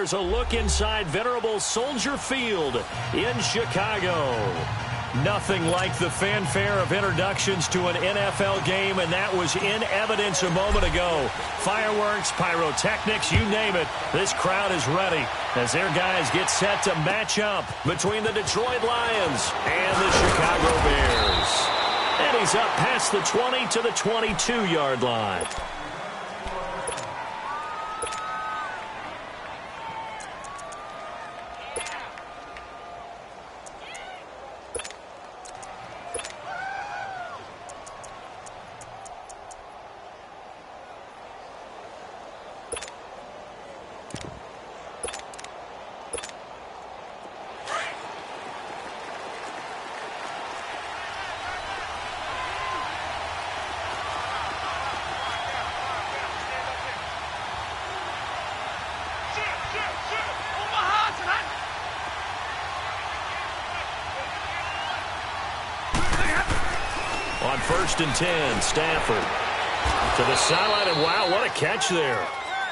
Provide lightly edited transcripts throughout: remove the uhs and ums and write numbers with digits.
Here's a look inside venerable Soldier Field in Chicago. Nothing like the fanfare of introductions to an NFL game, and that was in evidence a moment ago. Fireworks, pyrotechnics, you name it. This crowd is ready as their guys get set to match up between the Detroit Lions and the Chicago Bears. And he's up past the 20 to the 22-yard line. On 1st and 10, Stafford to the sideline, and wow, what a catch there.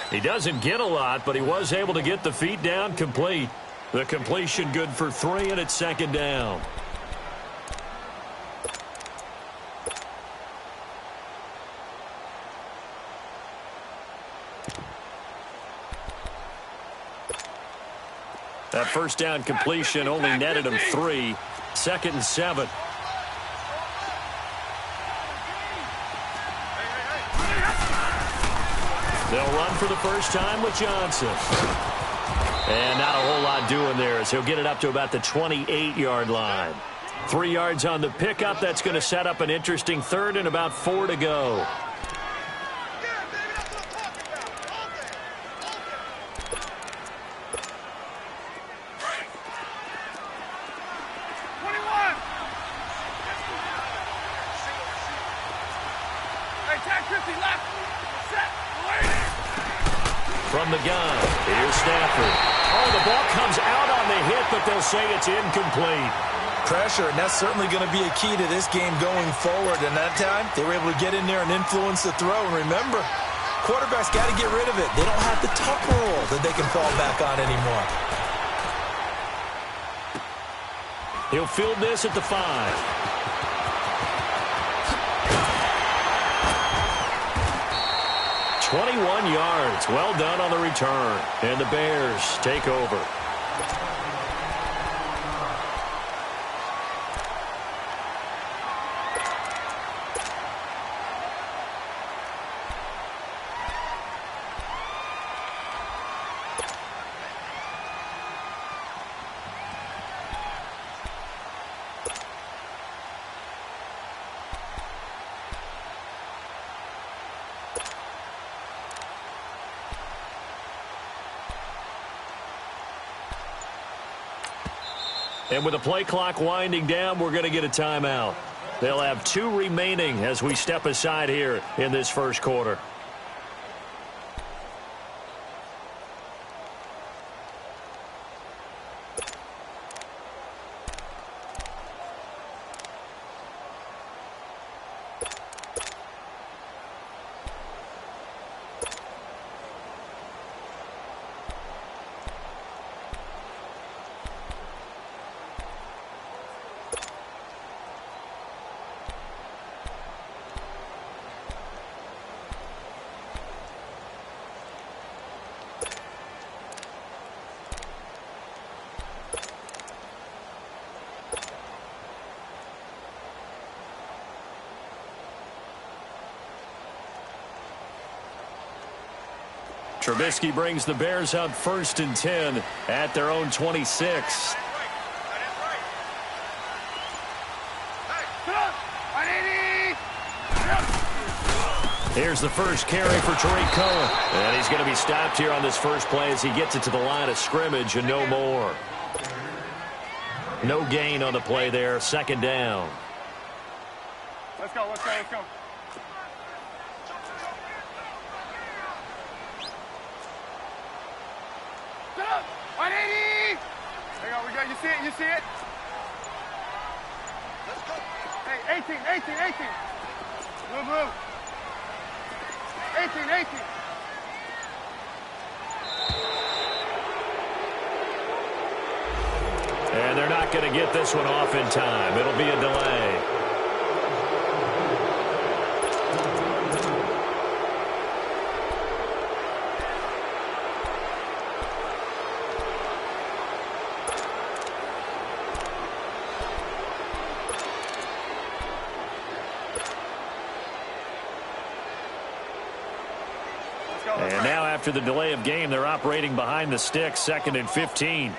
He doesn't get a lot, but he was able to get the feet down complete. The completion good for 3, and it's 2nd down. That first down completion only netted him 3. 2nd and 7. They'll run for the first time with Johnson. And not a whole lot doing there as he'll get it up to about the 28-yard line. 3 yards on the pickup. That's going to set up an interesting 3rd and about 4 to go. From the gun, here's Stafford. Oh, the ball comes out on the hit, but they'll say it's incomplete. Pressure, and that's certainly going to be a key to this game going forward. And that time, they were able to get in there and influence the throw. And remember, quarterbacks got to get rid of it. They don't have the tuck rule that they can fall back on anymore. He'll field this at the 5. 21 yards. Well done on the return. And the Bears take over. And with the play clock winding down, we're going to get a timeout. They'll have 2 remaining as we step aside here in this first quarter. Trubisky brings the Bears out 1st and 10 at their own 26. Here's the first carry for Tariq Cohen. And he's going to be stopped here on this first play as he gets it to the line of scrimmage and no more. No gain on the play there. 2nd down. Let's go, let's go, let's go. You see it? You see it? Let's go. Hey, 18, 18, 18. Blue, blue. 18, 18. And they're not going to get this one off in time. It'll be a delay. And now after the delay of game, they're operating behind the sticks, 2nd and 15.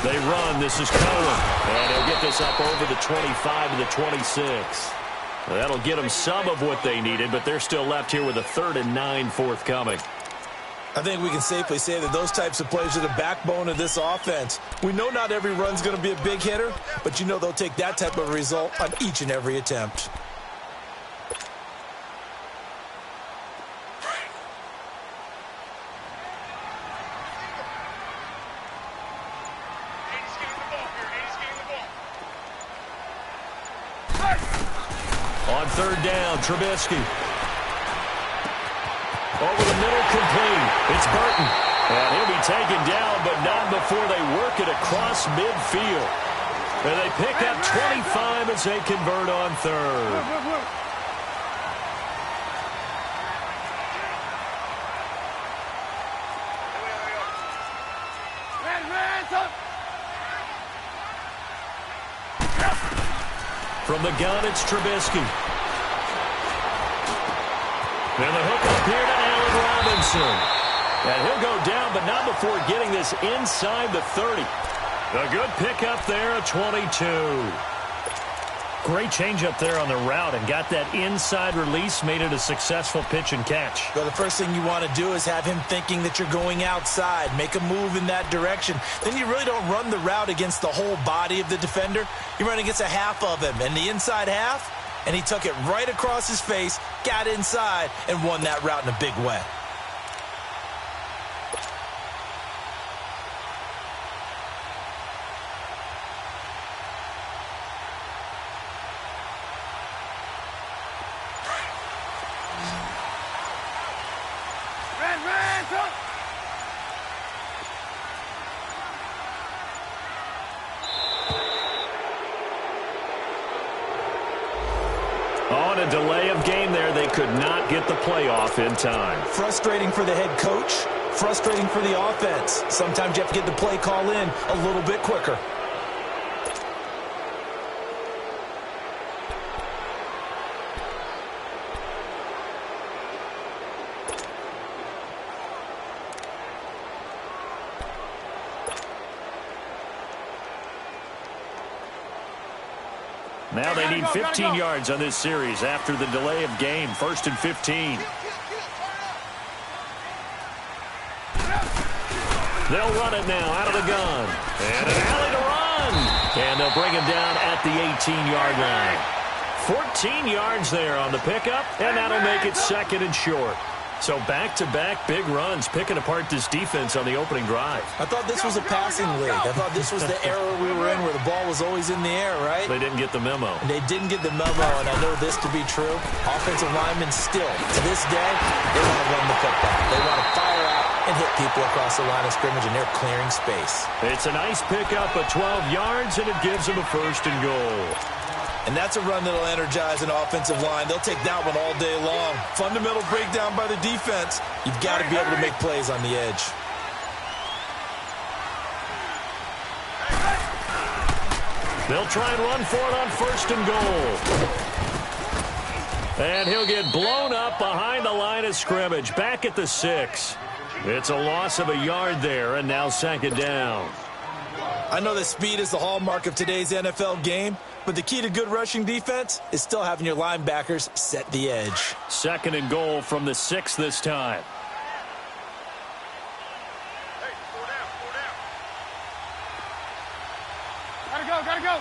They run. This is Cohen. And he'll get this up over the 25 to the 26. That'll get them some of what they needed, but they're still left here with a 3rd and 9 forthcoming. I think we can safely say that those types of plays are the backbone of this offense. We know not every run's going to be a big hitter, but you know they'll take that type of result on each and every attempt. On 3rd down, Trubisky. Over the middle, complete. It's Burton. And he'll be taken down, but not before they work it across midfield. And they pick up 25 as they convert on 3rd. From the gun, it's Trubisky. And the hook up here to Allen Robinson. And he'll go down, but not before getting this inside the 30. A good pickup there, a 22. Great change up there on the route and got that inside release, made it a successful pitch and catch. Well, the first thing you want to do is have him thinking that you're going outside, make a move in that direction. Then you really don't run the route against the whole body of the defender. You run against a half of him, and the inside half, and he took it right across his face, got inside, and won that route in a big way. On a delay of game there, they could not get the playoff in time. Frustrating for the head coach, frustrating for the offense. Sometimes you have to get the play call in a little bit quicker. Now they need 15 yards on this series after the delay of game. 1st and 15. They'll run it now out of the gun. And an alley to run. And they'll bring him down at the 18-yard line. 14 yards there on the pickup, and that'll make it 2nd and short. So back-to-back big runs, picking apart this defense on the opening drive. I thought this was a passing league. I thought this was the era we were in where the ball was always in the air, right? They didn't get the memo. And they didn't get the memo, and I know this to be true. Offensive linemen still, to this day, they want to run the football. They want to fire out and hit people across the line of scrimmage, and they're clearing space. It's a nice pickup of 12 yards, and it gives them a 1st and goal. And that's a run that'll energize an offensive line. They'll take that one all day long. Fundamental breakdown by the defense. You've got to be able to make plays on the edge. They'll try and run for it on 1st and goal. And he'll get blown up behind the line of scrimmage. Back at the 6. It's a loss of a yard there, and now 2nd down. I know that speed is the hallmark of today's NFL game, but the key to good rushing defense is still having your linebackers set the edge. 2nd and goal from the 6 this time. Hey, 4 down. Gotta go.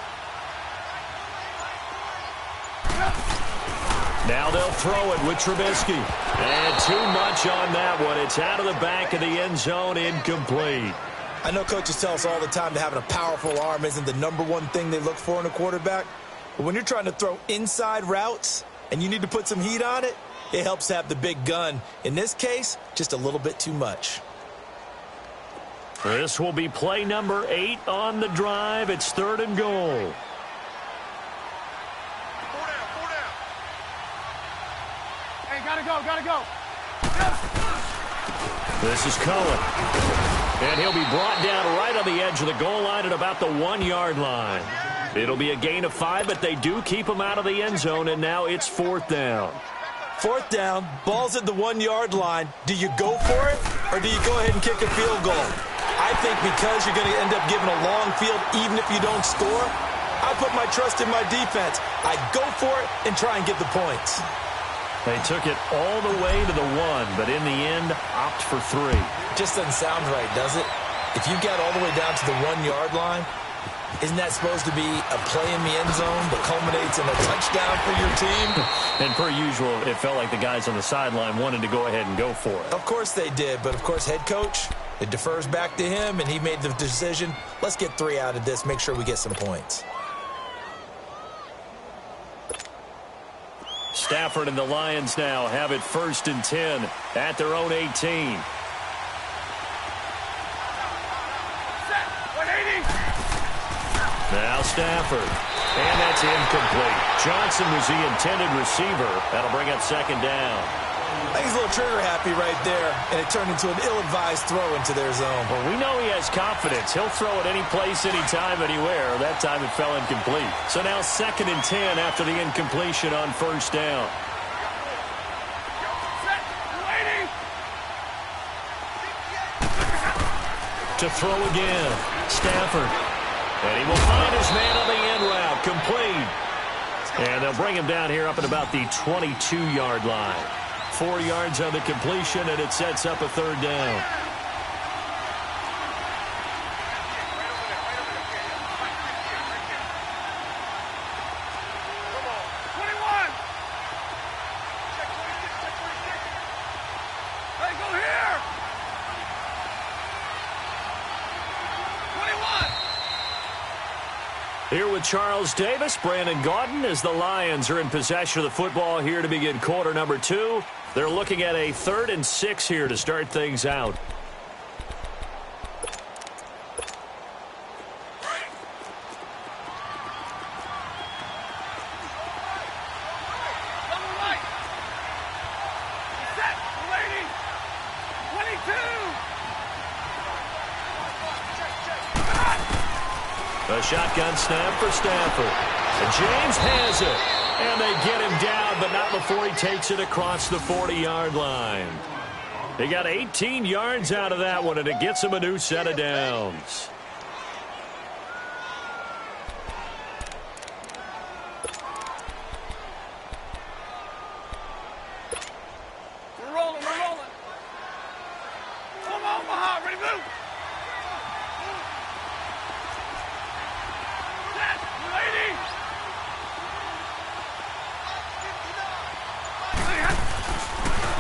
Now they'll throw it with Trubisky. And too much on that one. It's out of the back of the end zone, incomplete. I know coaches tell us all the time that having a powerful arm isn't the #1 thing they look for in a quarterback, But when you're trying to throw inside routes and you need to put some heat on it, it helps to have the big gun. In this case, just a little bit too much. This will be play number 8 on the drive. It's 3rd and goal. Hey, gotta go, gotta go. This is Cohen. And he'll be brought down right on the edge of the goal line at about the 1-yard line. It'll be a gain of 5, but they do keep him out of the end zone, and now it's 4th down. 4th down, ball's at the 1-yard line. Do you go for it, or do you go ahead and kick a field goal? I think because you're going to end up giving a long field even if you don't score, I put my trust in my defense. I go for it and try and get the points. They took it all the way to the 1, but in the end, opt for 3. Just doesn't sound right, does it? If you got all the way down to the 1-yard line, isn't that supposed to be a play in the end zone that culminates in a touchdown for your team? And per usual, it felt like the guys on the sideline wanted to go ahead and go for it. Of course they did, but of course head coach, it defers back to him, and he made the decision, let's get 3 out of this, make sure we get some points. Stafford and the Lions now have it 1st and 10 at their own 18. Now Stafford. And that's incomplete. Johnson was the intended receiver. That'll bring up 2nd down. I think he's a little trigger happy right there, and it turned into an ill-advised throw into their zone. Well, we know he has confidence. He'll throw it any place, anytime, anywhere. That time it fell incomplete. So now 2nd and 10 after the incompletion on 1st down. To throw again. Stafford. And he will find his man on the end route. Complete. And they'll bring him down here up at about the 22-yard line. 4 yards on the completion, and it sets up a 3rd down. Here with Charles Davis, Brandon Gaudin, as the Lions are in possession of the football here to begin quarter number 2. They're looking at a 3rd and 6 here to start things out. A shotgun snap for Stafford. And James has it. And they get him down, but not before he takes it across the 40-yard line. They got 18 yards out of that one, and it gets him a new set of downs. We're rolling, we're rolling. Come on, Maha, ready to move.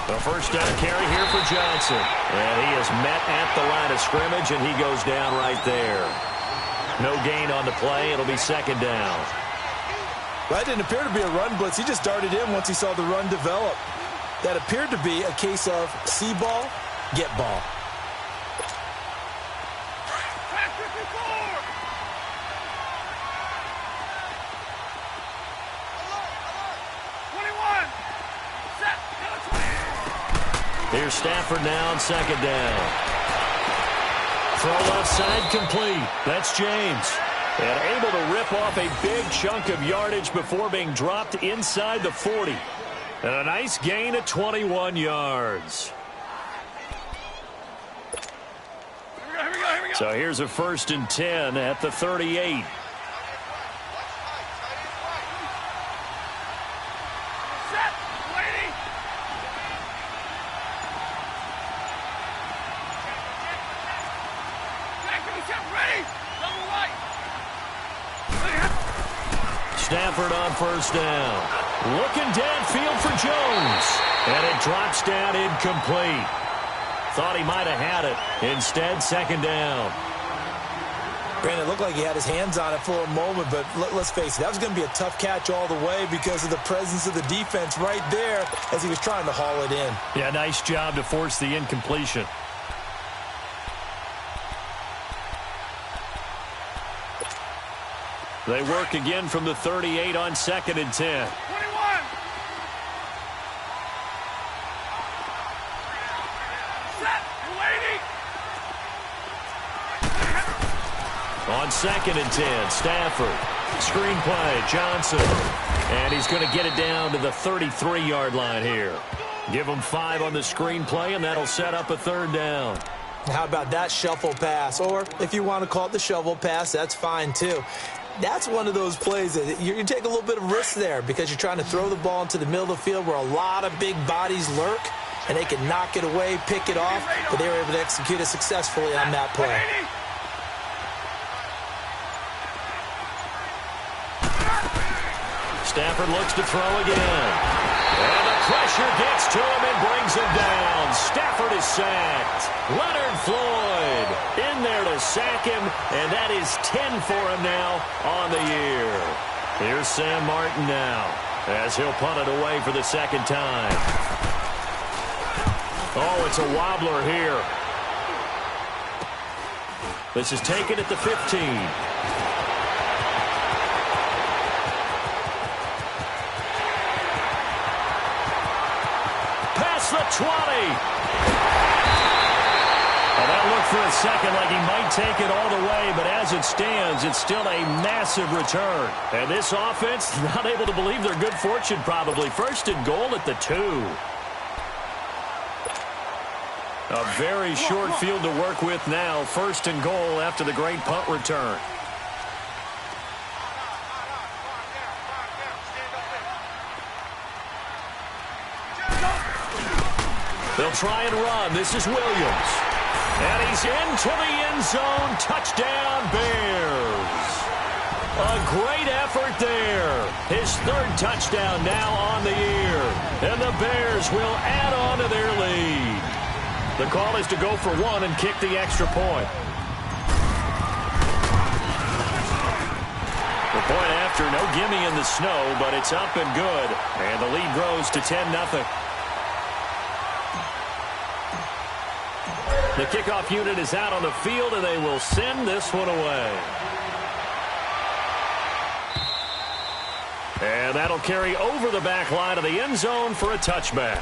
The 1st down carry here for Johnson. And he is met at the line of scrimmage, and he goes down right there. No gain on the play. It'll be 2nd down. That didn't appear to be a run blitz. He just darted in once he saw the run develop. That appeared to be a case of see ball, get ball. Here's Stafford now on 2nd down. Throw left side complete. That's James. And able to rip off a big chunk of yardage before being dropped inside the 40. And a nice gain of 21 yards. Here we go. So here's a 1st and 10 at the 38. Stafford on 1st down. Looking downfield for Jones. And it drops down incomplete. Thought he might have had it. Instead, 2nd down. Brandon, it looked like he had his hands on it for a moment, but let's face it, that was going to be a tough catch all the way because of the presence of the defense right there as he was trying to haul it in. Yeah, nice job to force the incompletion. They work again from the 38 on 2nd and 10. 21. Set. Waiting. On 2nd and 10, Stafford. Screenplay, Johnson. And he's going to get it down to the 33-yard line here. Give him 5 on the screenplay, and that'll set up a 3rd down. How about that shuffle pass? Or if you want to call it the shovel pass, that's fine too. That's one of those plays that you take a little bit of risk there because you're trying to throw the ball into the middle of the field where a lot of big bodies lurk, and they can knock it away, pick it off, but they were able to execute it successfully on that play. Stafford looks to throw again. And the pressure gets to him and brings him down. Stafford is sacked. Leonard Floyd in there to sack him, and that is 10 for him now on the year. Here's Sam Martin now as he'll punt it away for the 2nd time. Oh, it's a wobbler here. This is taken at the 15. The 20. Well, that looked for a second like he might take it all the way, but as it stands, it's still a massive return. And this offense not able to believe their good fortune probably. 1st and goal at the 2. A very short field to work with now. 1st and goal after the great punt return. They'll try and run. This is Williams. And he's into the end zone. Touchdown, Bears. A great effort there. His 3rd touchdown now on the year. And the Bears will add on to their lead. The call is to go for 1 and kick the extra point. The point after, no gimme in the snow, but it's up and good. And the lead grows to 10-0. The kickoff unit is out on the field, and they will send this one away. And that'll carry over the back line of the end zone for a touchback.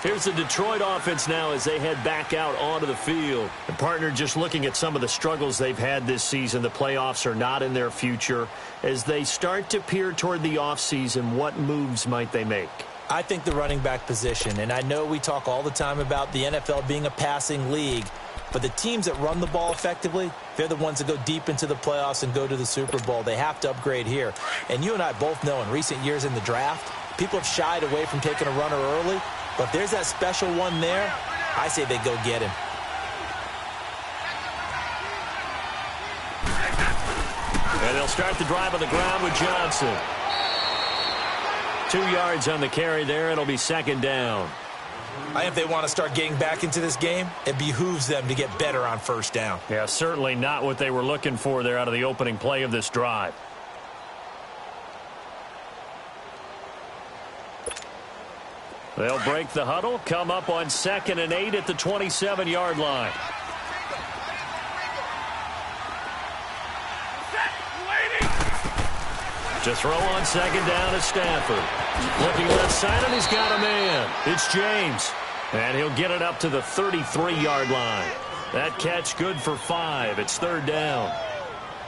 Here's the Detroit offense now as they head back out onto the field. And partner, just looking at some of the struggles they've had this season, the playoffs are not in their future. As they start to peer toward the offseason, what moves might they make? I think the running back position, and I know we talk all the time about the NFL being a passing league, but the teams that run the ball effectively, they're the ones that go deep into the playoffs and go to the Super Bowl. They have to upgrade here. And you and I both know in recent years in the draft, people have shied away from taking a runner early, but if there's that special one there, I say they go get him. And they'll start the drive on the ground with Johnson. 2 yards on the carry there. It'll be 2nd down. I think if they want to start getting back into this game, it behooves them to get better on 1st down. Yeah, certainly not what they were looking for there out of the opening play of this drive. They'll break the huddle, come up on 2nd and 8 at the 27-yard line. To throw on 2nd down is Stafford. Looking left side, and he's got a man. It's James. And he'll get it up to the 33-yard line. That catch good for 5. It's 3rd down.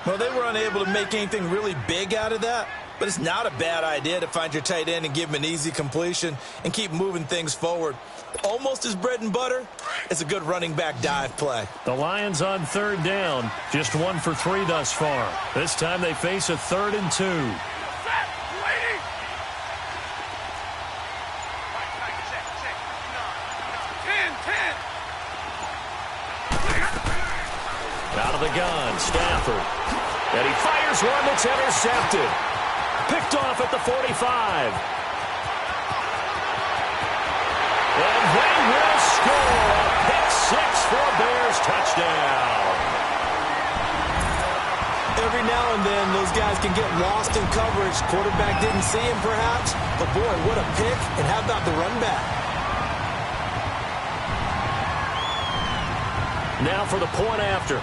Well, they were unable to make anything really big out of that, but it's not a bad idea to find your tight end and give him an easy completion and keep moving things forward. Almost his bread and butter. It's a good running back dive play. The Lions on 3rd down. Just 1 for 3 thus far. This time they face a 3rd and 2. Out of the gun, Stafford. And he fires one that's intercepted. Picked off at the 45. And they will score a pick 6 for a Bears touchdown. Every now and then, those guys can get lost in coverage. Quarterback didn't see him, perhaps. But, boy, what a pick. And how about the run back? Now for the point after.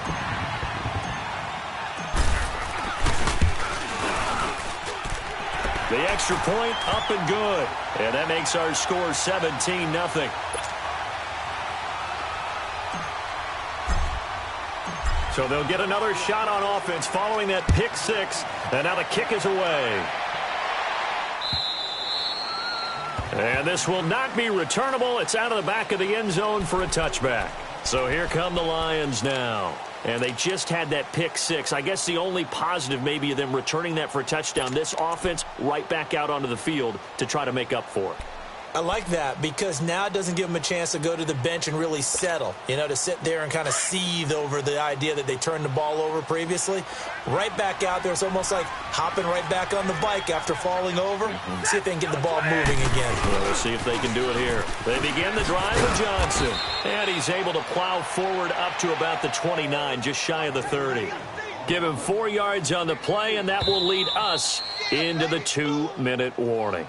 The extra point up and good. And that makes our score 17-0. So they'll get another shot on offense following that pick six. And now the kick is away. And this will not be returnable. It's out of the back of the end zone for a touchback. So here come the Lions now. And they just had that pick six. I guess the only positive maybe of them returning that for a touchdown. This offense right back out onto the field to try to make up for it. I like that because now it doesn't give them a chance to go to the bench and really settle, to sit there and kind of seethe over the idea that they turned the ball over previously. Right back out there, it's almost like hopping right back on the bike after falling over. See if they can get the ball moving again. Well, we'll see if they can do it here. They begin the drive with Johnson, and he's able to plow forward up to about the 29, just shy of the 30. Give him 4 yards on the play, and that will lead us into the 2-minute warning.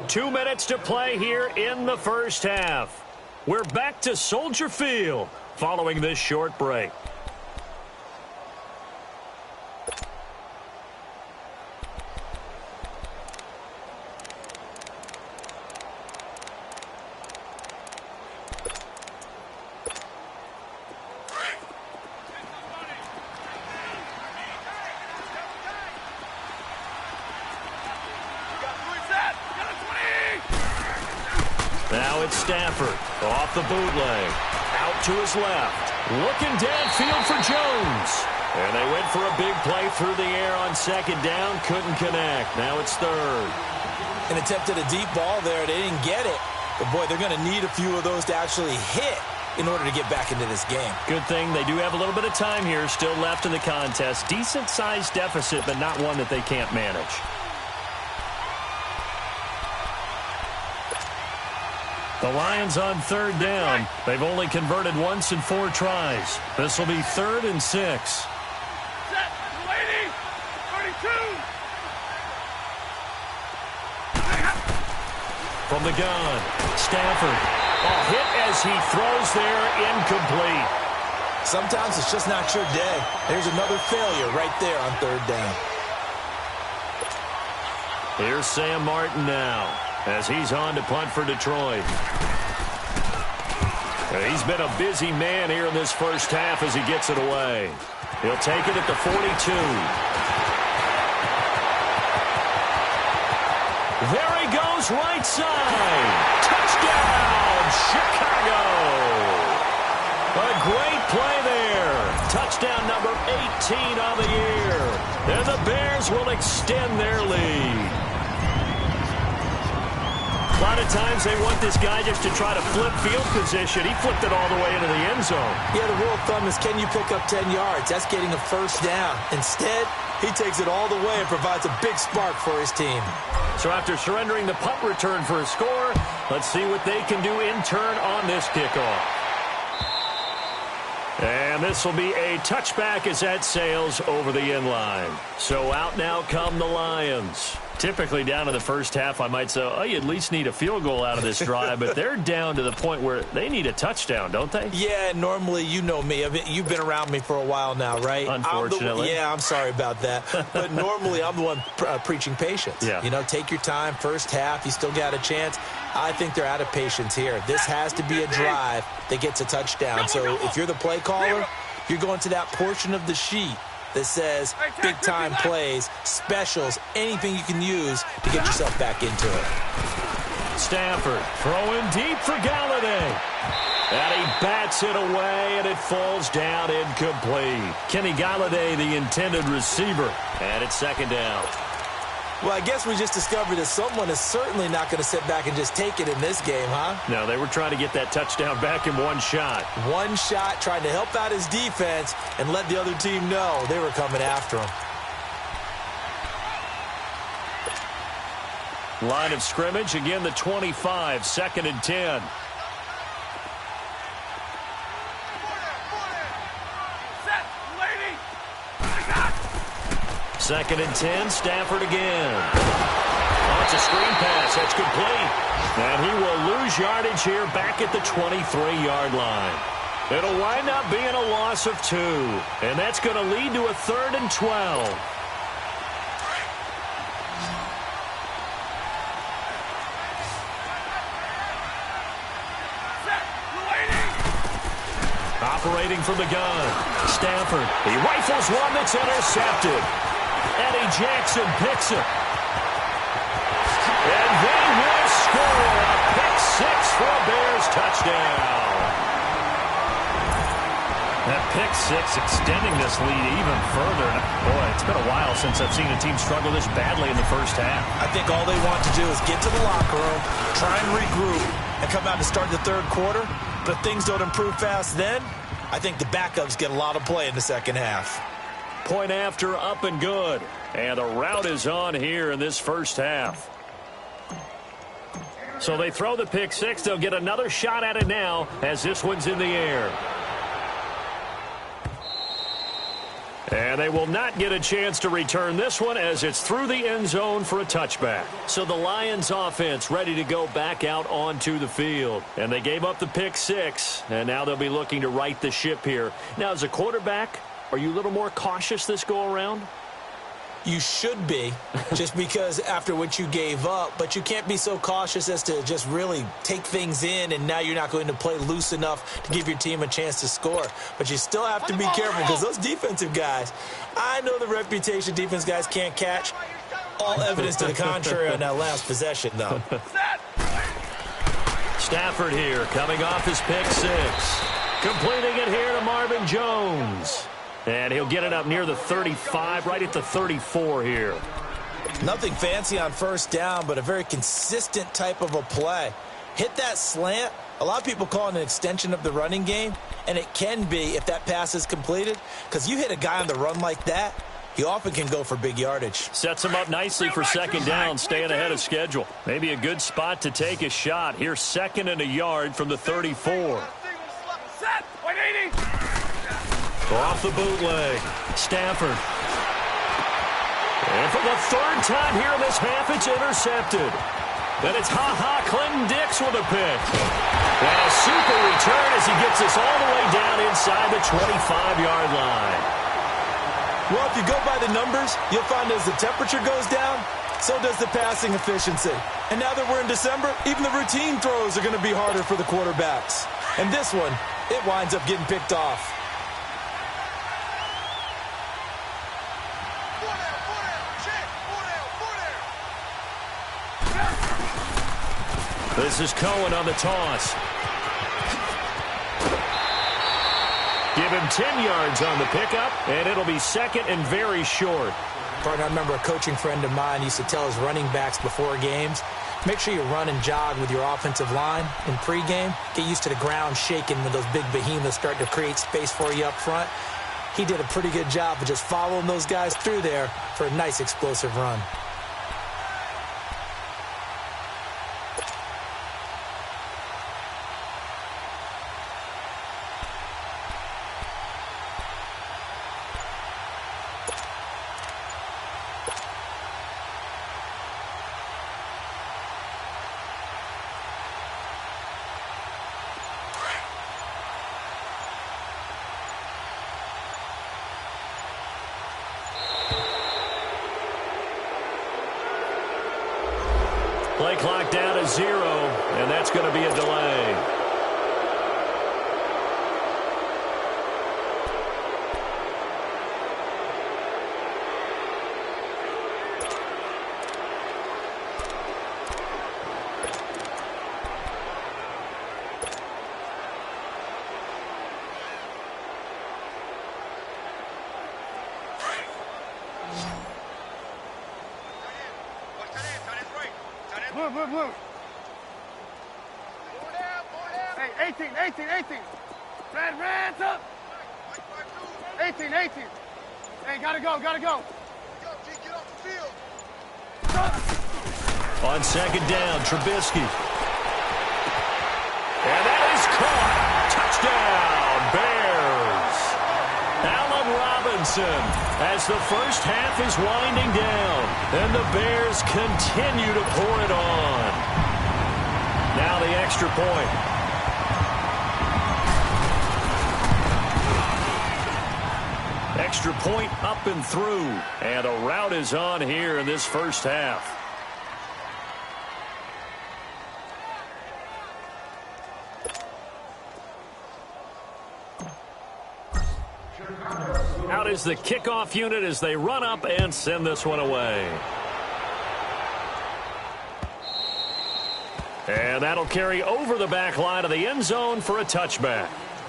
2 minutes to play here in the first half. We're back to Soldier Field following this short break. Now it's Stafford off the bootleg. Out to his left. Looking downfield for Jones. And they went for a big play through the air on second down. Couldn't connect. Now it's third. An attempt at a deep ball there. They didn't get it. But, boy, they're going to need a few of those to actually hit in order to get back into this game. Good thing they do have a little bit of time here still left in the contest. Decent-sized deficit, but not one that they can't manage. The Lions on third down. They've only converted once in 4 tries. This will be 3rd and 6. Set. 32. From the gun, Stafford. A hit as he throws there, incomplete. Sometimes it's just not your day. There's another failure right there on third down. Here's Sam Martin now, as he's on to punt for Detroit. He's been a busy man here in this first half as he gets it away. He'll take it at the 42. There he goes, right side. Touchdown, Chicago. A great play there. Touchdown number 18 on the year. And the Bears will extend their lead. A lot of times they want this guy just to try to flip field position. He flipped it all the way into the end zone. Yeah, the rule of thumb is can you pick up 10 yards? That's getting a first down. Instead, he takes it all the way and provides a big spark for his team. So after surrendering the punt return for a score, let's see what they can do in turn on this kickoff. And this will be a touchback as that sails over the end line. So out now come the Lions. Typically down to the first half, I might say, oh, you at least need a field goal out of this drive. But they're down to the point where they need a touchdown, don't they? Yeah, normally, you know me. You've been around me for a while now, right? Unfortunately. I'm sorry about that. But normally, I'm the one preaching patience. Yeah. Take your time. First half, you still got a chance. I think they're out of patience here. This has to be a drive that gets a touchdown. So if you're the play caller, you're going to that portion of the sheet that says big-time plays, specials, anything you can use to get yourself back into it. Stafford throwing deep for Galladay. And he bats it away, and it falls down incomplete. Kenny Galladay, the intended receiver. And it's second down. Well, I guess we just discovered that someone is certainly not going to sit back and just take it in this game, huh? No, they were trying to get that touchdown back in one shot. One shot, trying to help out his defense and let the other team know they were coming after him. Line of scrimmage, again the 25, 2nd and 10. 2nd and 10, Stafford again. Oh, it's a screen pass. That's complete. And he will lose yardage here back at the 23-yard line. It'll wind up being a loss of 2. And that's going to lead to a 3rd and 12. Operating from the gun, Stafford. He rifles one that's intercepted. Eddie Jackson picks it. And they will score a pick 6 for a Bears touchdown. That pick 6 extending this lead even further. Boy, it's been a while since I've seen a team struggle this badly in the first half. I think all they want to do is get to the locker room, try and regroup, and come out to start the third quarter. But if things don't improve fast then, I think the backups get a lot of play in the second half. Point after, up and good. And the route is on here in this first half. So they throw the pick 6. They'll get another shot at it now as this one's in the air. And they will not get a chance to return this one as it's through the end zone for a touchback. So the Lions offense ready to go back out onto the field. And they gave up the pick 6, and now they'll be looking to right the ship here. Now, as a quarterback, are you a little more cautious this go-around? You should be, just because after what you gave up, but you can't be so cautious as to just really take things in, and now you're not going to play loose enough to give your team a chance to score. But you still have to be careful because those defensive guys, I know the reputation defense guys can't catch. All evidence to the contrary on that last possession, though. Stafford here coming off his pick 6. Completing it here to Marvin Jones. And he'll get it up near the 35, right at the 34 here. Nothing fancy on first down, but a very consistent type of a play. Hit that slant. A lot of people call it an extension of the running game, and it can be if that pass is completed, because you hit a guy on the run like that, he often can go for big yardage. Sets him up nicely for 2nd down, staying ahead of schedule. Maybe a good spot to take a shot. Here's 2nd and a yard from the 34. Set! 180! Off the bootleg, Stafford. And for the 3rd time here in this half, it's intercepted. Then it's Clinton Dix with a pick. And a super return as he gets us all the way down inside the 25-yard line. Well, if you go by the numbers, you'll find as the temperature goes down, so does the passing efficiency. And now that we're in December, even the routine throws are going to be harder for the quarterbacks. And this one, it winds up getting picked off. This is Cohen on the toss. Give him 10 yards on the pickup, and it'll be 2nd and very short. Partner, I remember a coaching friend of mine used to tell his running backs before games, make sure you run and jog with your offensive line in pregame. Get used to the ground shaking when those big behemoths start to create space for you up front. He did a pretty good job of just following those guys through there for a nice explosive run. Play clock down to 0, and that's going to be a delay. Blue. Hey, 18. Red up. 18. Hey, gotta go. Get off the field. On 2nd down, Trubisky. And that is caught. Touchdown, Bears. Allen Robinson as the first half is winding down. And the Bears continue to pour it on. Now the extra point. Extra point up and through. And a rout is on here in this first half. Out is the kickoff unit as they run up and send this one away. And that'll carry over the back line of the end zone for a touchback.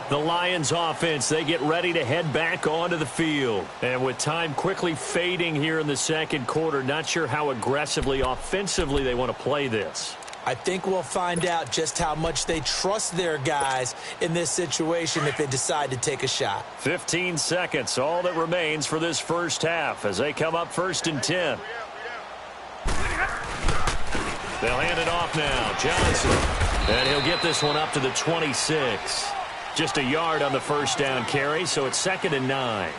The Lions offense, they get ready to head back onto the field. And with time quickly fading here in the second quarter, not sure how aggressively, offensively they want to play this. I think we'll find out just how much they trust their guys in this situation if they decide to take a shot. 15 seconds, all that remains for this first half as they come up 1st and 10. They'll hand it off now. Johnson. And he'll get this one up to the 26. Just a yard on the first down carry, so it's 2nd and 9.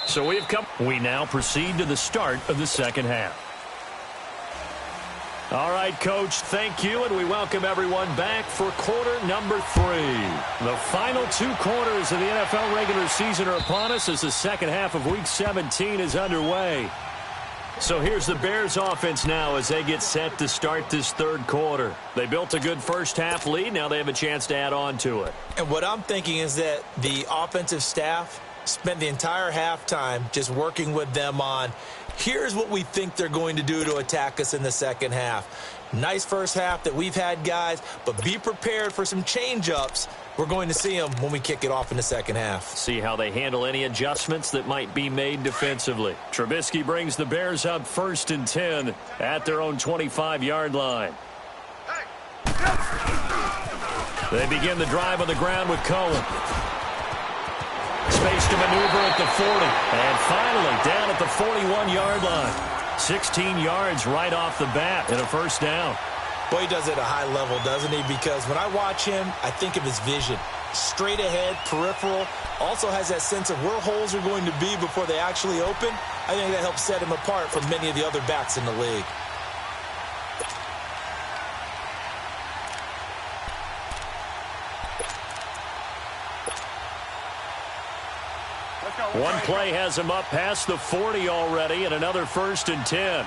So we now proceed to the start of the second half. All right, Coach, thank you, and we welcome everyone back for quarter number 3. The final 2 quarters of the NFL regular season are upon us as the second half of Week 17 is underway. So here's the Bears offense now as they get set to start this third quarter. They built a good first half lead. Now they have a chance to add on to it. And what I'm thinking is that the offensive staff spent the entire halftime just working with them on, here's what we think they're going to do to attack us in the second half. Nice first half that we've had, guys, but be prepared for some change-ups. We're going to see them when we kick it off in the second half. See how they handle any adjustments that might be made defensively. Trubisky brings the Bears up 1st and 10 at their own 25-yard line. They begin the drive on the ground with Cohen. Space to maneuver at the 40. And finally down at the 41-yard line. 16 yards right off the bat and a first down. Boy, he does it at a high level, doesn't he? Because when I watch him, I think of his vision. Straight ahead, peripheral. Also has that sense of where holes are going to be before they actually open. I think that helps set him apart from many of the other backs in the league. One play has him up past the 40 already, and another 1st and 10.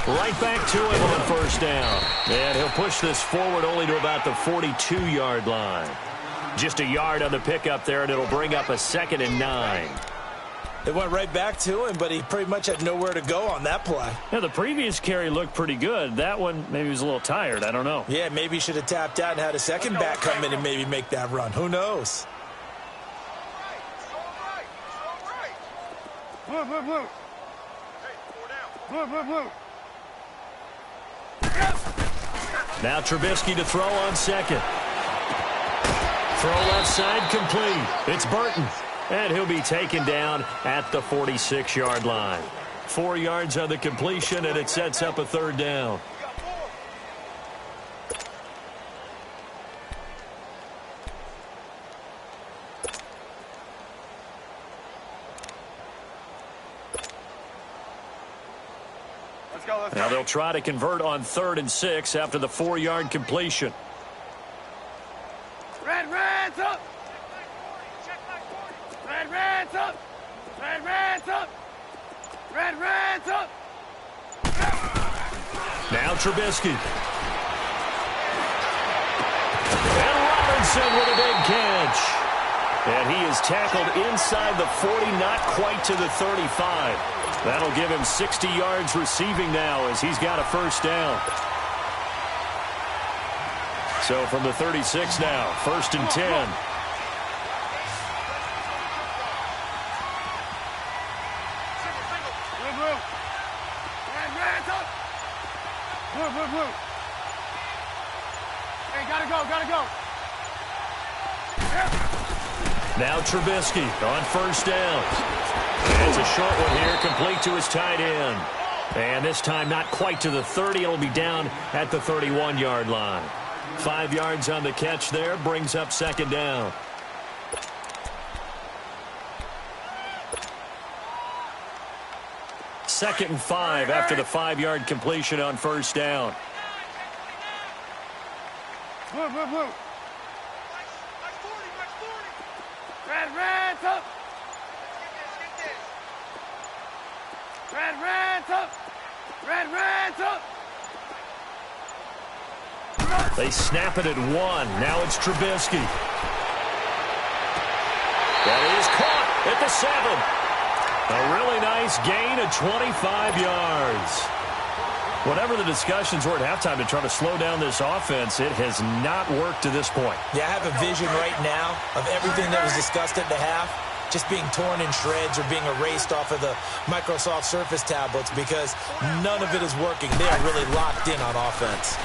Right back to him on 1st down. And he'll push this forward only to about the 42-yard line. Just a yard on the pickup there, and it'll bring up a 2nd and 9. It went right back to him, but he pretty much had nowhere to go on that play. Yeah, the previous carry looked pretty good. That one, maybe he was a little tired. I don't know. Yeah, maybe he should have tapped out and had a second back come in and maybe make that run. Who knows? Blue, blue, blue. Hey, 4 down. Blue, blue, blue. Now Trubisky to throw on 2nd. Throw left side complete. It's Burton. And he'll be taken down at the 46-yard line. 4 yards on the completion, and it sets up a 3rd down. Let's go, let's go. Now they'll try to convert on 3rd and 6 after the 4-yard completion. Red's up! Red's up! Red's up! Red's up! Now Trubisky. And Robinson with a big catch. And he is tackled inside the 40, not quite to the 35. That'll give him 60 yards receiving now as he's got a 1st down. So from the 36 now, 1st and 10. Hey, gotta go. Now Trubisky on 1st down. And it's a short one here, complete to his tight end. And this time not quite to the 30. It'll be down at the 31-yard line. 5 yards on the catch there. Brings up second down. Second and 5 after the 5-yard completion on first down. Blue, blue, blue. Red, up. Red, up. Red, up. They snap it at 1. Now it's Trubisky. That is caught at the 7. A really nice gain of 25 yards. Whatever the discussions were at halftime to try to slow down this offense, it has not worked to this point. Yeah, I have a vision right now of everything that was discussed at the half just being torn in shreds or being erased off of the Microsoft Surface tablets because none of it is working. They are really locked in on offense.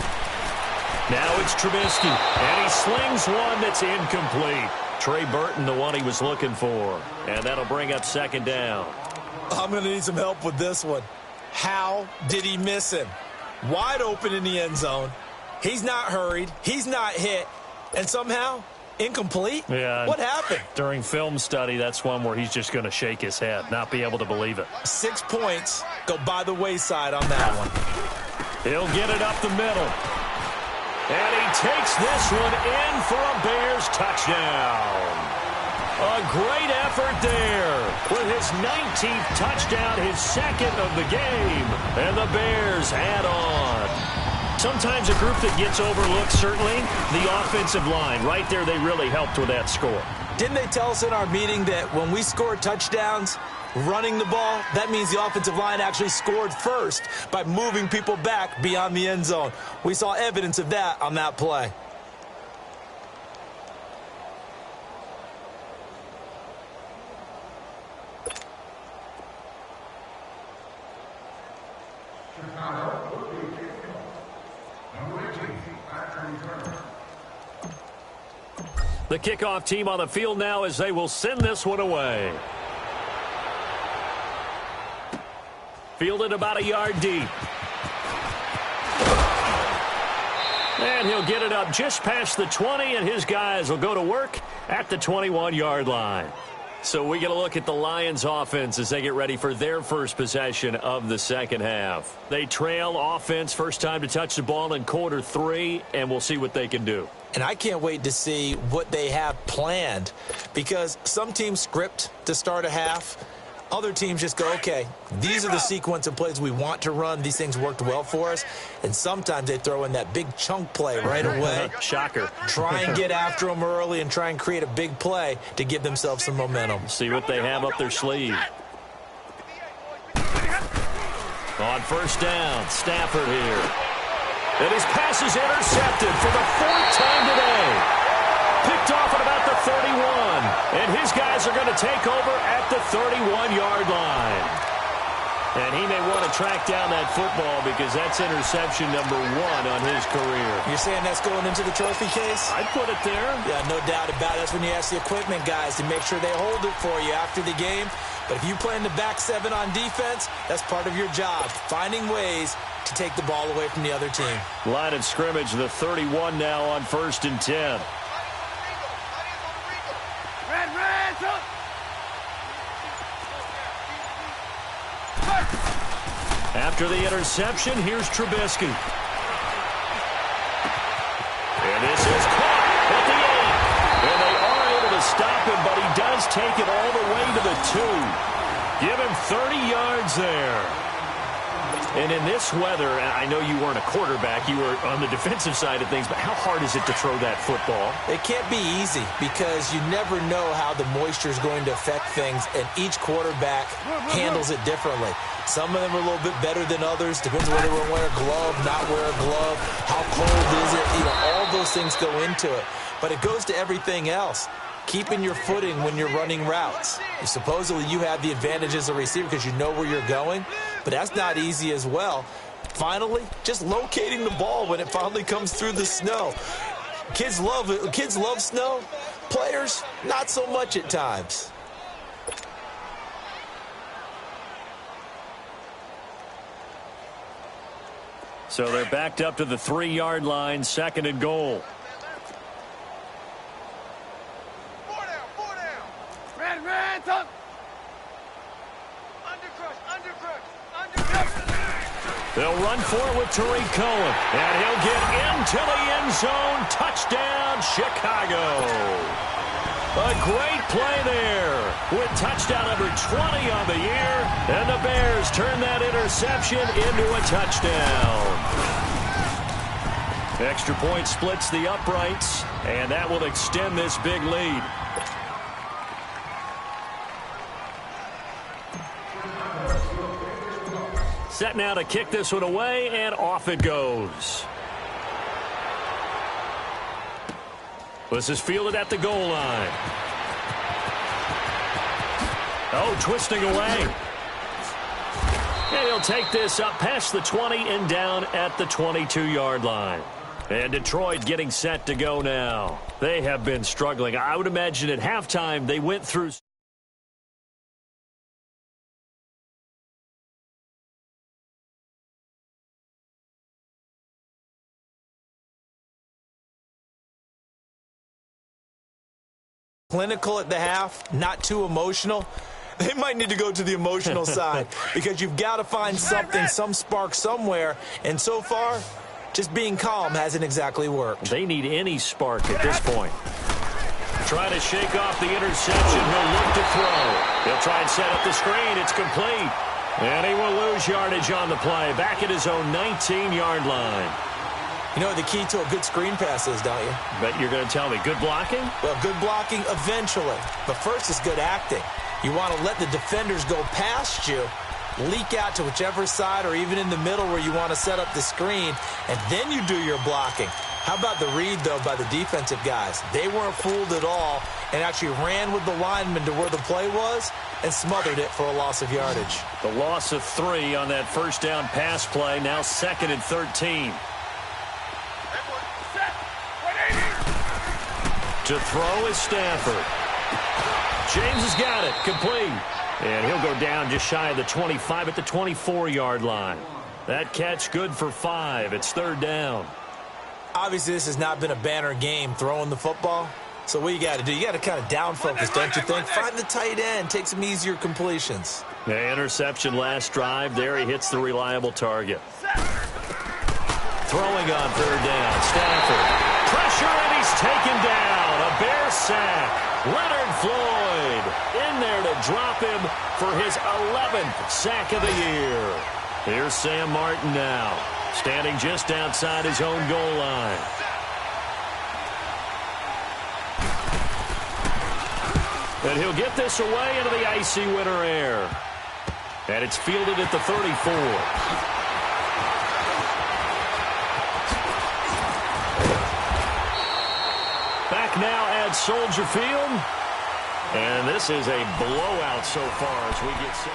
Now it's Trubisky, and he slings one that's incomplete. Trey Burton, the one he was looking for. And that'll bring up second down. I'm going to need some help with this one. How did he miss him? Wide open in the end zone. He's not hurried. He's not hit. And somehow, incomplete? Yeah. What happened? During film study, that's one where he's just going to shake his head, not be able to believe it. 6 points go by the wayside on that one. He'll get it up the middle. And he takes this one in for a Bears touchdown. A great effort there with his 19th touchdown, his second of the game. And the Bears add on. Sometimes a group that gets overlooked, certainly, the offensive line. Right there, they really helped with that score. Didn't they tell us in our meeting that when we score touchdowns, running the ball, that means the offensive line actually scored first by moving people back beyond the end zone? We saw evidence of that on that play. The kickoff team on the field now as they will send this one away. Fielded about a yard deep. And he'll get it up just past the 20, and his guys will go to work at the 21-yard line. So we get a look at the Lions offense as they get ready for their first possession of the second half. They trail offense, first time to touch the ball in quarter 3, and we'll see what they can do. And I can't wait to see what they have planned because some teams script to start a half. Other teams just go, okay, these are the sequence of plays we want to run. These things worked well for us. And sometimes they throw in that big chunk play right away. Shocker. Try and get after them early and try and create a big play to give themselves some momentum. See what they have up their sleeve. On first down, Stafford here. And his pass is intercepted for the 4th time today. Picked off at about the 31. And his guys are going to take over at the 31-yard line. And he may want to track down that football because that's interception number 1 on his career. You're saying that's going into the trophy case? I'd put it there. Yeah, no doubt about it. That's when you ask the equipment guys to make sure they hold it for you after the game. But if you play in the back 7 on defense, that's part of your job, finding ways to take the ball away from the other team. Line of scrimmage, the 31 now on 1st and 10. Red, up. After the interception, here's Trubisky. And this is caught at the 8. And they are able to stop him, but he does take it all the way to the 2. Give him 30 yards there. And in this weather, I know you weren't a quarterback. You were on the defensive side of things, but how hard is it to throw that football? It can't be easy because you never know how the moisture is going to affect things, and each quarterback handles it differently. Some of them are a little bit better than others. Depends whether they wear a glove, not wear a glove, how cold is it. You know, all those things go into it. But it goes to everything else. Keeping your footing when you're running routes. Supposedly you have the advantage as a receiver because you know where you're going, but that's not easy as well. Finally, just locating the ball when it finally comes through the snow. Kids love it. Kids love snow. Players, not so much at times. So they're backed up to the 3-yard line, 2nd and goal. Four down. Man, tuck. Undercrush. They'll run for it with Tariq Cohen. And he'll get into the end zone. Touchdown, Chicago. A great play there with touchdown number 20 on the year. And the Bears turn that interception into a touchdown. Extra point splits the uprights, and that will extend this big lead. Set now to kick this one away, and off it goes. This is fielded at the goal line. Oh, twisting away. And he'll take this up past the 20 and down at the 22-yard line. And Detroit getting set to go now. They have been struggling. I would imagine at halftime they went through... Clinical at the half, not too emotional. They might need to go to the emotional side because you've got to find something, some spark somewhere. And so far, just being calm hasn't exactly worked. They need any spark at this point. Trying to shake off the interception. He'll look to throw. He'll try and set up the screen. It's complete. And he will lose yardage on the play. Back at his own 19-yard line. You know what the key to a good screen pass is, don't you? Bet you're going to tell me good blocking? Well, good blocking eventually. But first is good acting. You want to let the defenders go past you, leak out to whichever side or even in the middle where you want to set up the screen, and then you do your blocking. How about the read, though, by the defensive guys? They weren't fooled at all and actually ran with the lineman to where the play was and smothered it for a loss of yardage. The loss of 3 on that first down pass play, now 2nd and 13. To throw is Stafford. James has got it. Complete. And he'll go down just shy of the 25 at the 24-yard line. That catch good for 5. It's 3rd down. Obviously, this has not been a banner game throwing the football. So what you got to do, you got to kind of down focus, don't you think? Find the tight end. Take some easier completions. The interception last drive. There he hits the reliable target. Throwing on 3rd down. Stafford. Pressure, and he's taken down. A Bear sack. Leonard Floyd in there to drop him for his 11th sack of the year. Here's Sam Martin now, standing just outside his own goal line. And he'll get this away into the icy winter air. And it's fielded at the 34. Back now at Soldier Field. And this is a blowout so far as we get set.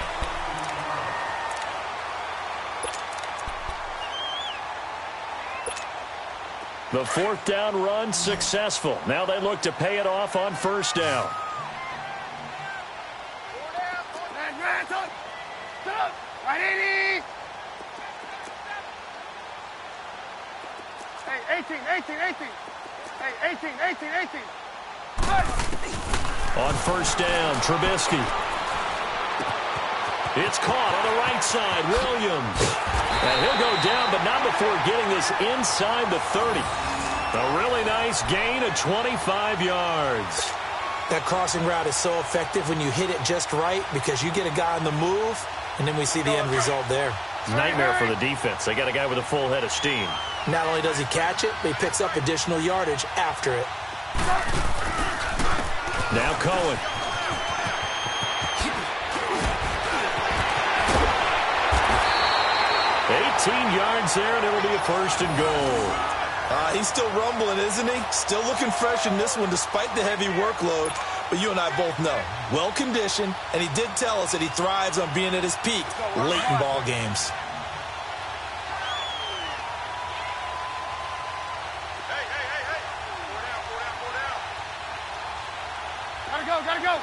The 4th down run successful. Now they look to pay it off on 1st down. Man, tuck. Right in. Hey, 18. Hey, 18. On 1st down, Trubisky. It's caught on the right side, Williams. And he'll go down, but not before getting this inside the 30. A really nice gain of 25 yards. That crossing route is so effective when you hit it just right because you get a guy on the move, and then we see the end result there. Nightmare for the defense. They got a guy with a full head of steam. Not only does he catch it, but he picks up additional yardage after it. Now Cohen. Yards there, and it'll be a 1st and goal. He's still rumbling, isn't he? Still looking fresh in this one despite the heavy workload. But you and I both know, well-conditioned, and he did tell us that he thrives on being at his peak late in ball games. Gotta go.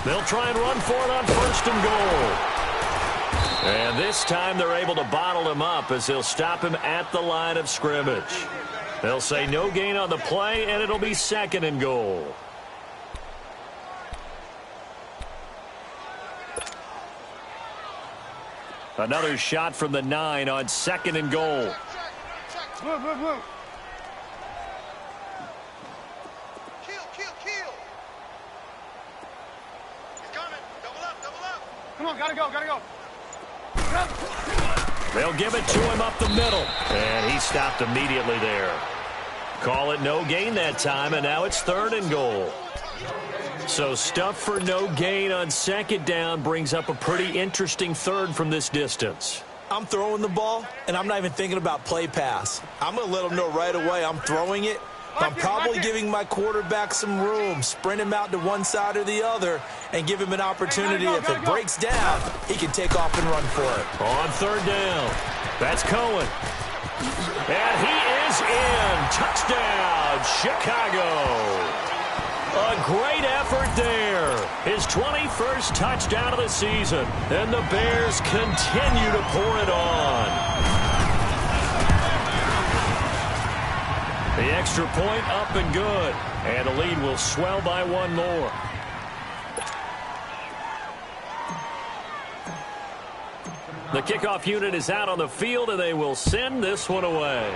They'll try and run for it on 1st and goal. And this time they're able to bottle him up as they'll stop him at the line of scrimmage. They'll say no gain on the play, and it'll be 2nd and goal. Another shot from the 9 on 2nd and goal. Kill. He's coming. Double up. Come on, gotta go. They'll give it to him up the middle. And he stopped immediately there. Call it no gain that time, and now it's 3rd and goal. So stuff for no gain on 2nd down brings up a pretty interesting 3rd from this distance. I'm throwing the ball, and I'm not even thinking about play pass. I'm going to let them know right away I'm throwing it. I'm probably giving my quarterback some room, sprint him out to one side or the other, and give him an opportunity. If it breaks down, he can take off and run for it. On 3rd down, that's Cohen. And he is in. Touchdown, Chicago. A great effort there. His 21st touchdown of the season. And the Bears continue to pour it on. The extra point up and good. And the lead will swell by 1 more. The kickoff unit is out on the field, and they will send this one away.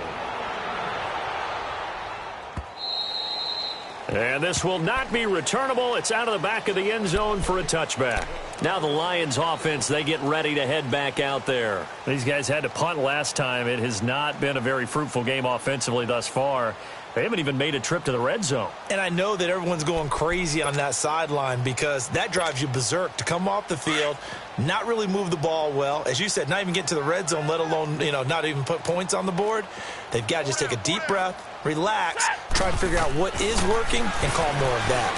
And this will not be returnable. It's out of the back of the end zone for a touchback. Now the Lions offense, they get ready to head back out there. These guys had to punt last time. It has not been a very fruitful game offensively thus far. They haven't even made a trip to the red zone. And I know that everyone's going crazy on that sideline because that drives you berserk to come off the field, not really move the ball well. As you said, not even get to the red zone, let alone, not even put points on the board. They've got to just take a deep breath, relax, try to figure out what is working, and call more of that.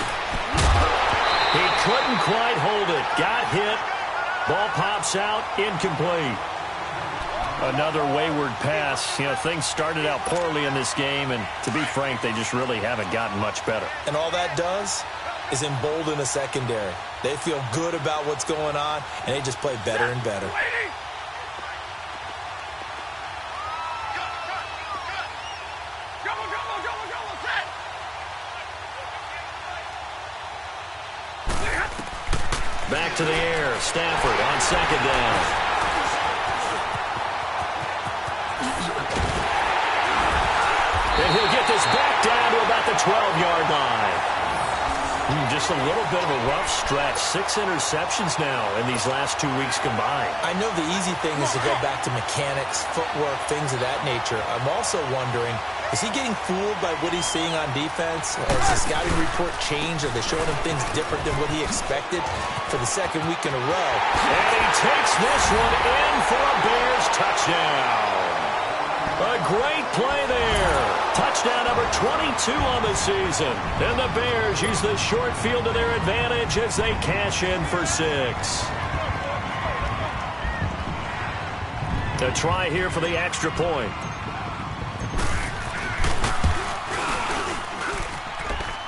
He couldn't quite hold it. Got hit. Ball pops out. Incomplete. Another wayward pass. Things started out poorly in this game, and to be frank, they just really haven't gotten much better. And all that does is embolden the secondary. They feel good about what's going on, and they just play better and better. Back to the air. Stafford on 2nd down. And he'll get this back down to about the 12-yard line. Just a little bit of a rough stretch. 6 interceptions now in these last 2 weeks combined. I know the easy thing is to go back to mechanics, footwork, things of that nature. I'm also wondering, is he getting fooled by what he's seeing on defense? Has the scouting report changed? Are they showing him things different than what he expected for the 2nd week in a row? And he takes this one in for a Bears touchdown. A great play there. Touchdown number 22 on the season. And the Bears use the short field to their advantage as they cash in for 6. A try here for the extra point.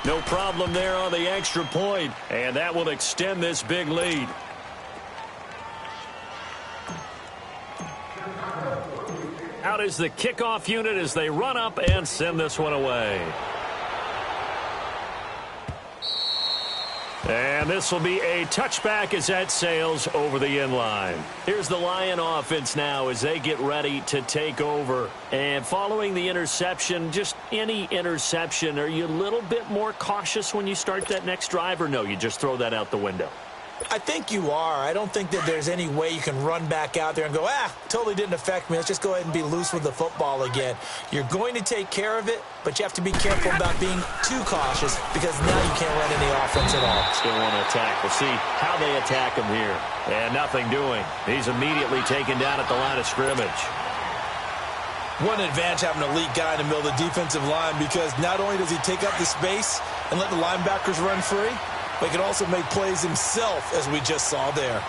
No problem there on the extra point, and that will extend this big lead. Out is the kickoff unit as they run up and send this one away. And this will be a touchback as that sails over the end line. Here's the Lion offense now as they get ready to take over. And following the interception, just any interception, are you a little bit more cautious when you start that next drive, or no, you just throw that out the window? I think you are. I don't think that there's any way you can run back out there and go, totally didn't affect me. Let's just go ahead and be loose with the football again. You're going to take care of it, but you have to be careful about being too cautious because now you can't run any offense at all. Still want to attack. We'll see how they attack him here. And nothing doing. He's immediately taken down at the line of scrimmage. One advantage having an elite guy in the middle of the defensive line because not only does he take up the space and let the linebackers run free, but he can also make plays himself, as we just saw there.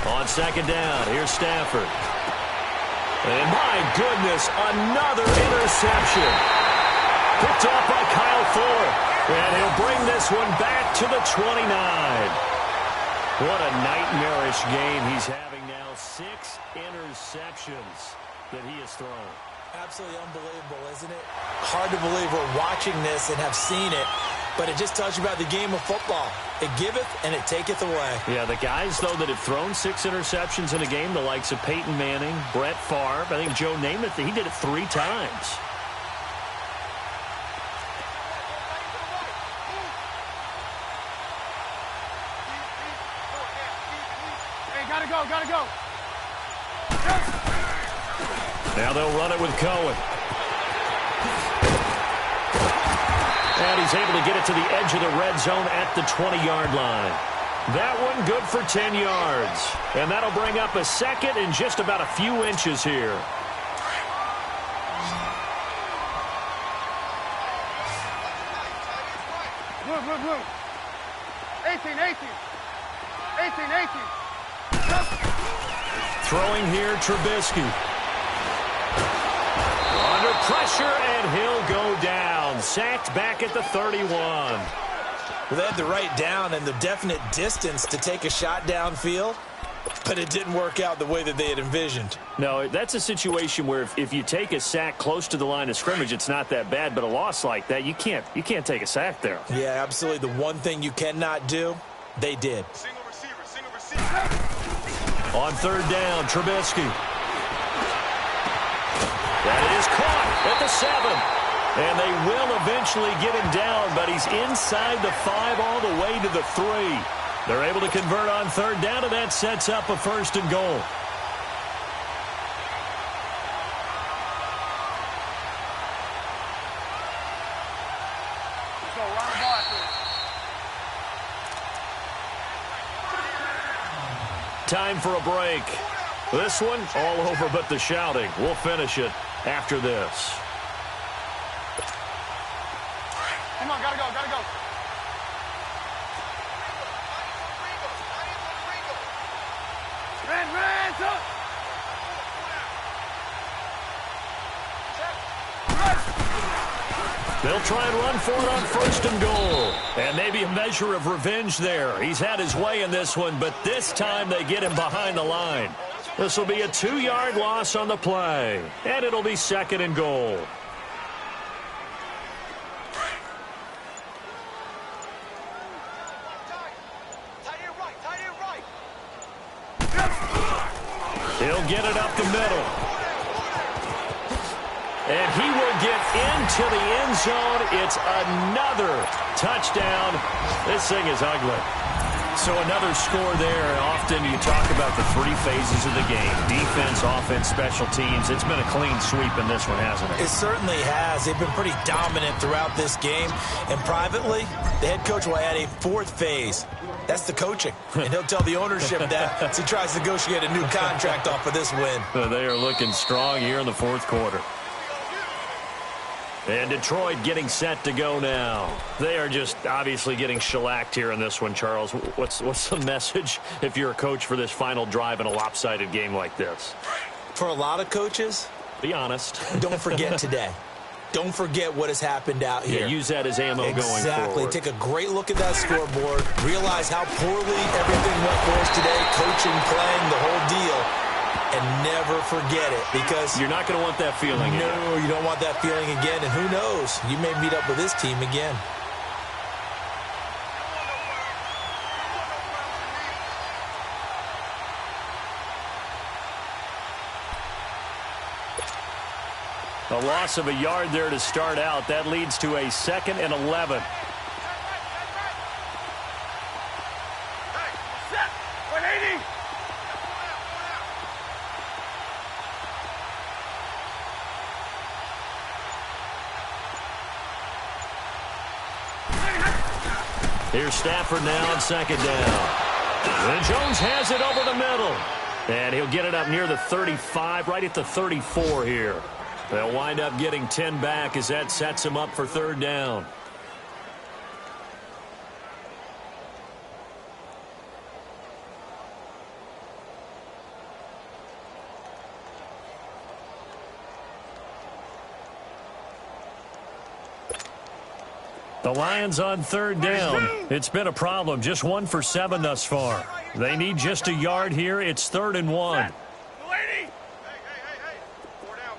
On 2nd down, here's Stafford. And my goodness, another interception. Picked off by Kyle Fuller. And he'll bring this one back to the 29. What a nightmarish game he's having now. 6 interceptions that he has thrown. Absolutely unbelievable, isn't it? Hard to believe we're watching this and have seen it, but it just tells you about the game of football. It giveth and it taketh away. Yeah, the guys, though, that have thrown 6 interceptions in a game, the likes of Peyton Manning, Brett Favre, I think Joe Namath, he did it 3 times. Hey, gotta go. Now they'll run it with Cohen. And he's able to get it to the edge of the red zone at the 20-yard line. That one good for 10 yards. And that'll bring up a second and just about a few inches here. Blue. 18. Throwing here, Trubisky. Under pressure, and he'll go down. Sacked back at the 31. Well, they had the right down and the definite distance to take a shot downfield, but it didn't work out the way that they had envisioned. No, that's a situation where if you take a sack close to the line of scrimmage, it's not that bad, but a loss like that, you can't take a sack there. Yeah, absolutely. The one thing you cannot do, they did. Single receiver. On third down, Trubisky. That is caught at the 7. And they will eventually get him down, but he's inside the 5 all the way to the 3. They're able to convert on third down, and that sets up a 1st and goal. Let's go, round the ball after this. Time for a break. This one, all over but the shouting. We'll finish it after this. Come on, gotta go. Ran, up. They'll try and run for it on 1st and goal. And maybe a measure of revenge there. He's had his way in this one, but this time they get him behind the line. This will be a 2-yard loss on the play. And it'll be 2nd and goal. He'll get it up the middle. And he will get into the end zone. It's another touchdown. This thing is ugly. So another score there. Often you talk about the 3 phases of the game. Defense, offense, special teams. It's been a clean sweep in this one, hasn't it? It certainly has. They've been pretty dominant throughout this game. And privately, the head coach will add a 4th phase. That's the coaching. And he'll tell the ownership that as he tries to negotiate a new contract off of this win. They are looking strong here in the 4th quarter. And Detroit getting set to go now. They are just obviously getting shellacked here in this one, Charles. What's the message if you're a coach for this final drive in a lopsided game like this? For a lot of coaches, be honest. Don't forget today. Don't forget what has happened out here. Yeah, use that as ammo going forward. Exactly. Take a great look at that scoreboard. Realize how poorly everything went for us today. Coaching, playing, the whole deal. And never forget it, because you're not going to want that feeling again. No, you don't want that feeling again. And who knows? You may meet up with this team again. A loss of a yard there to start out. That leads to a 2nd and 11. Set. 180. Here's Stafford now on 2nd down. And Jones has it over the middle. And he'll get it up near the 35, right at the 34 here. They'll wind up getting 10 back as that sets him up for 3rd down. The Lions on third down. It's been a problem. Just 1 for 7 thus far. They need just a yard here. It's 3rd and 1. Hey. 4 down.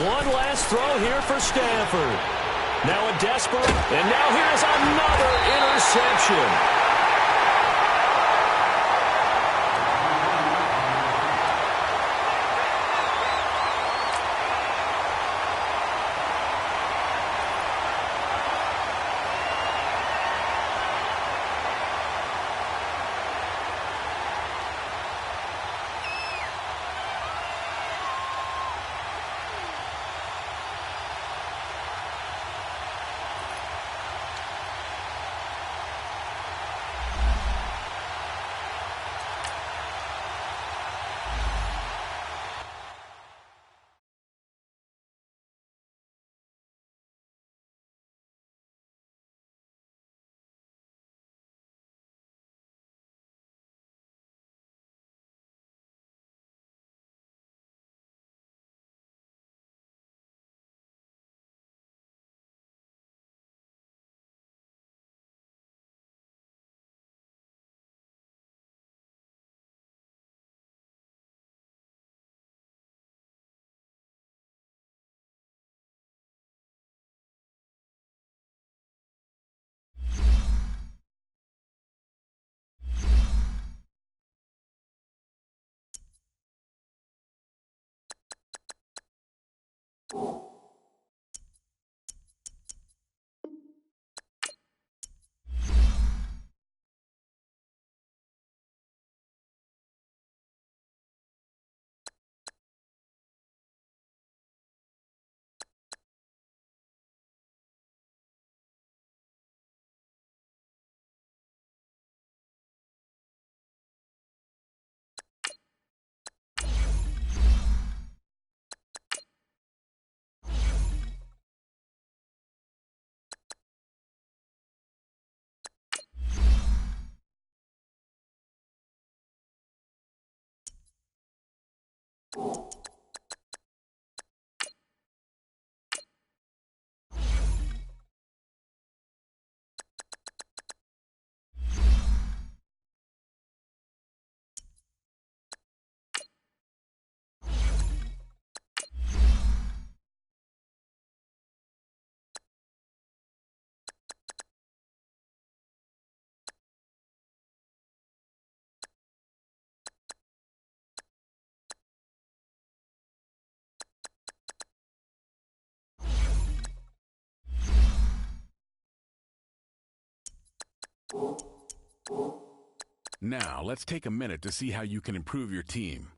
One last throw here for Stafford. Now a desperate, and now here's another interception. Now, let's take a minute to see how you can improve your team.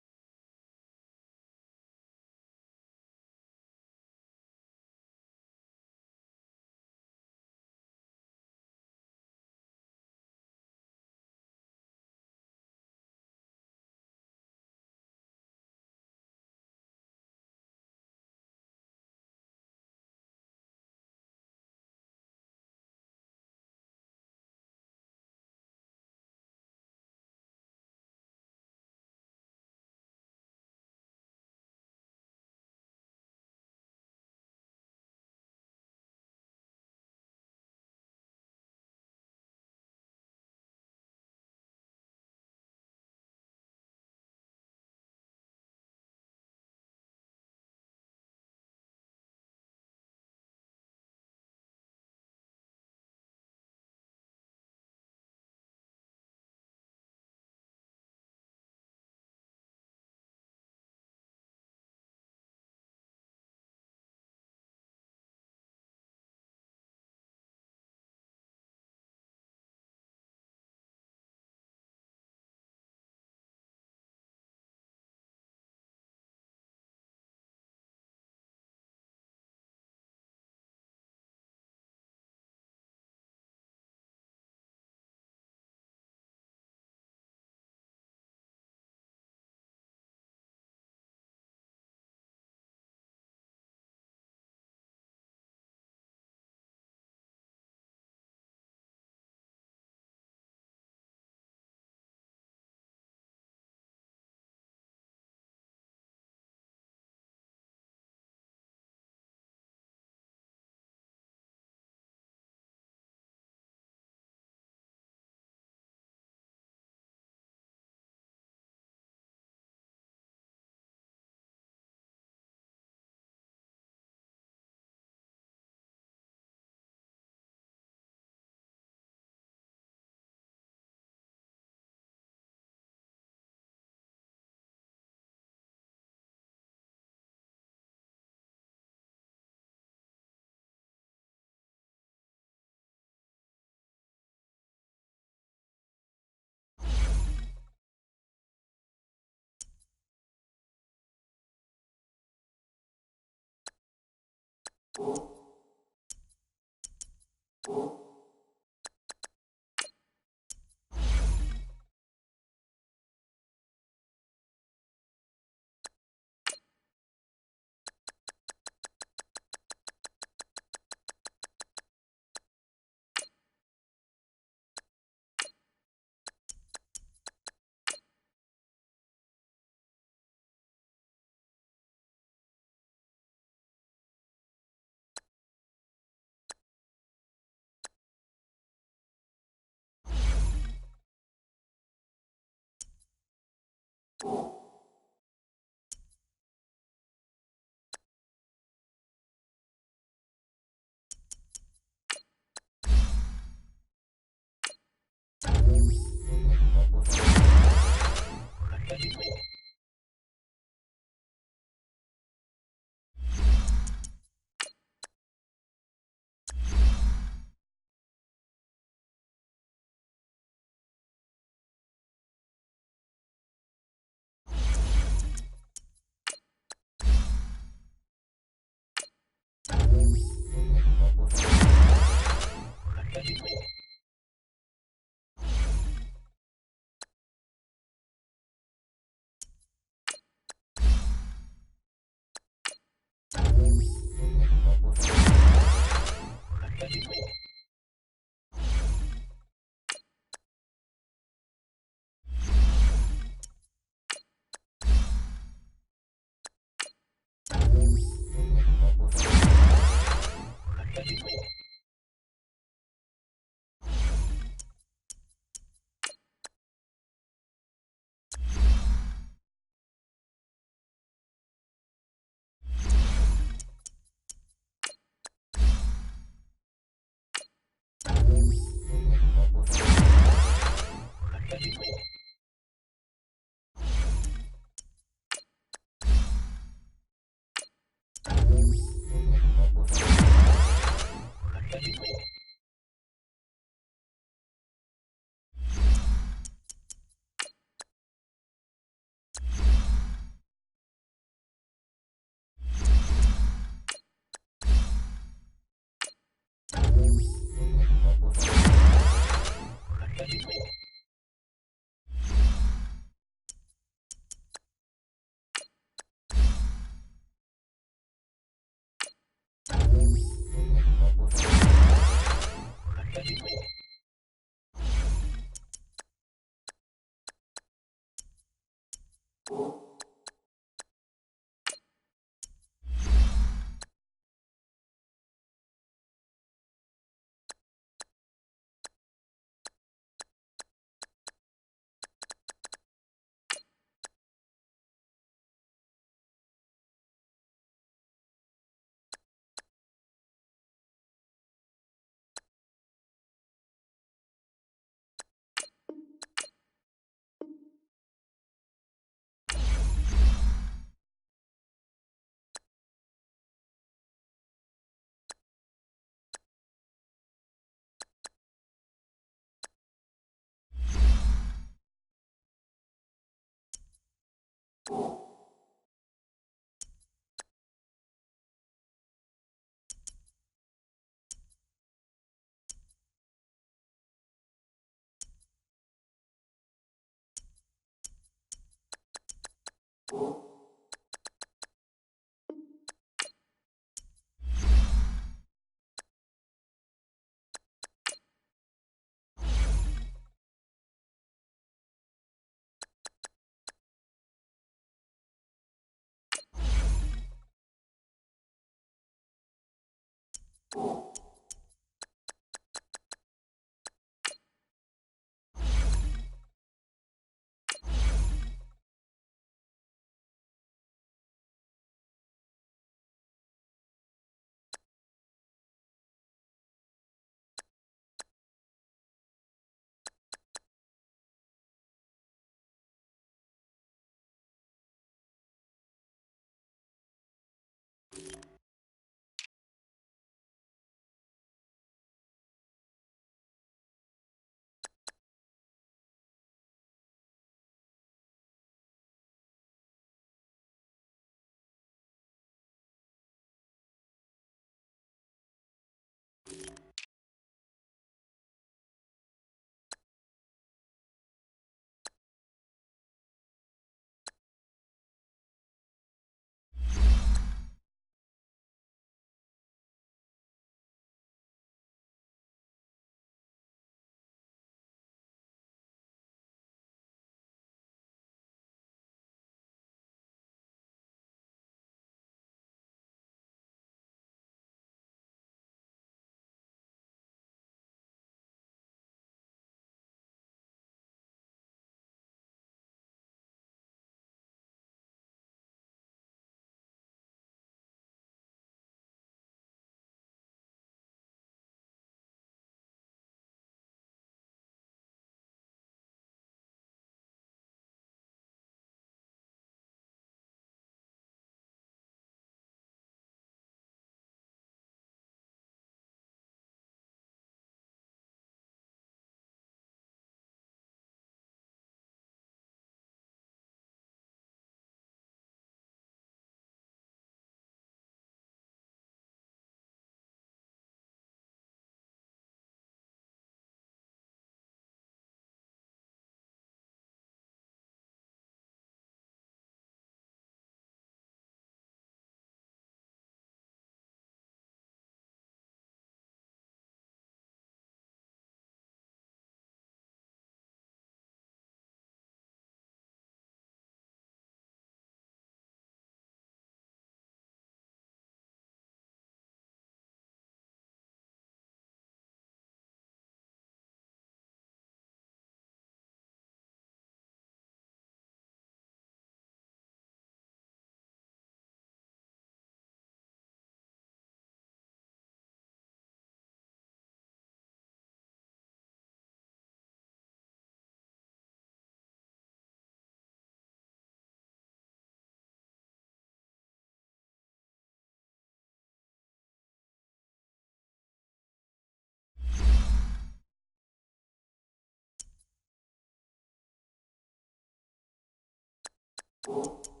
you.